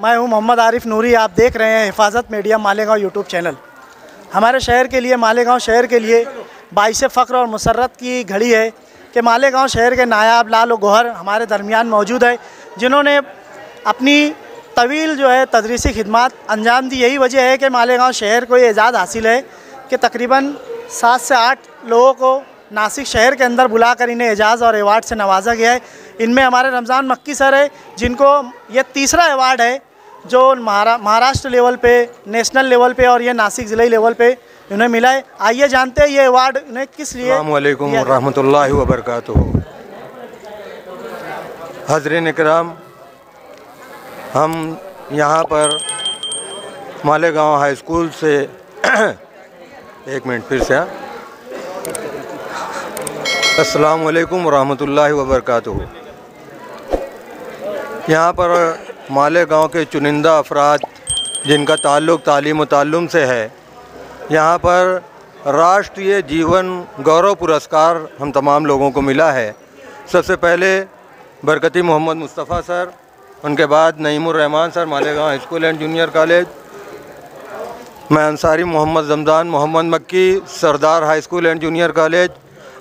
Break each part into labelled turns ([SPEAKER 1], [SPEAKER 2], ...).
[SPEAKER 1] मैं हूं मोहम्मद आरिफ नूरी। आप देख रहे हैं हिफाजत मीडिया मालेगांव यूट्यूब चैनल। हमारे शहर के लिए, मालेगांव शहर के लिए बाइसे फ़ख्र और मुसर्रत की घड़ी है कि मालेगांव शहर के नायाब लाल गौहर हमारे दरमियान मौजूद है, जिन्होंने अपनी तवील जो है तदरीसी खिदमत अंजाम दी। यही वजह है कि मालेगांव शहर को ये एजाज़ हासिल है कि तकरीबन 7 से 8 लोगों को नासिक शहर के अंदर बुलाकर इन्हें एजाज़ और अवार्ड से नवाजा गया है। इनमें हमारे रमज़ान मक्की सर है, जिनको ये तीसरा अवार्ड है जो महाराष्ट्र लेवल पे, नेशनल लेवल पे और ये नासिक ज़िले लेवल पे उन्हें मिला है। आइए जानते हैं ये अवार्ड उन्हें किस लिए।
[SPEAKER 2] अस्सलामु अलैकुम रहमतुल्लाहि व बरकातुहू। हज़रीन इकराम, हम यहाँ पर मालेगांव हाई स्कूल से एक मिनट फिर से अस्सलामु अलैकुम रहमतुल्लाहि व बरकातुहू। यहाँ पर मालेगांव के चुनिंदा अफराद जिनका ताल्लुक़ तालीम व ताल्लुम से है, यहाँ पर राष्ट्रीय जीवन गौरव पुरस्कार हम तमाम लोगों को मिला है। सबसे पहले बरकती मोहम्मद मुस्तफ़ा सर, उनके बाद Naeemur Rahman sir Malegaon high school and junior college, मैं Ansari Mohammad Ramzan Mohammad Makki Sardar high school and junior college,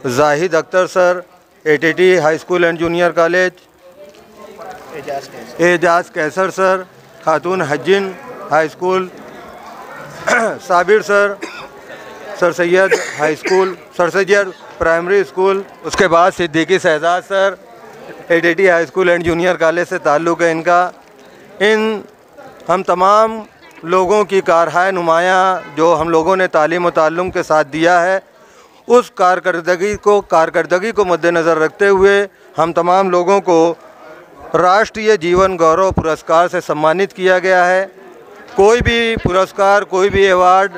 [SPEAKER 2] Zahid Akhtar sir ATT high school and junior college, Ejaz Kaiser sir Khatoon Hajjin high school, Sabir sir sir Syed high school, sir Syed primary school, उसके बाद Siddiqui Shahzad sir ATT high school and junior college से ताल्लुक़ है इनका। हम तमाम लोगों की कारहाय नुमायाँ जो हम लोगों ने तालीम व ताल्लुम के साथ दिया है, उस कारकर्दगी को मद्देनज़र रखते हुए हम तमाम लोगों को राष्ट्रीय जीवन गौरव पुरस्कार से सम्मानित किया गया है। कोई भी पुरस्कार, कोई भी अवार्ड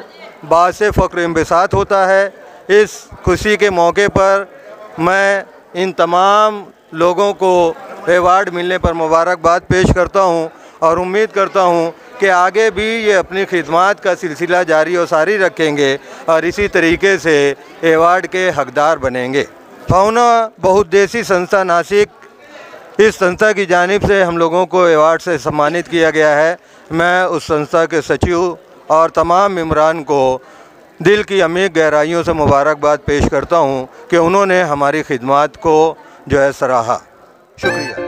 [SPEAKER 2] बासे फ़ख्र इंबिसात होता है। इस खुशी के मौके पर मैं इन तमाम लोगों को अवार्ड मिलने पर मुबारकबाद पेश करता हूं और उम्मीद करता हूं कि आगे भी ये अपनी खिदमत का सिलसिला जारी और सारी रखेंगे और इसी तरीके से अवार्ड के हकदार बनेंगे। फाउना बहुउद्देशीय संस्था नासिक, इस संस्था की जानिब से हम लोगों को अवार्ड से सम्मानित किया गया है। मैं उस संस्था के सचिव और तमाम मेंबरान को दिल की अमीर गहराइयों से मुबारकबाद पेश करता हूं कि उन्होंने हमारी खिदमत को जो है सराहा। शुक्रिया।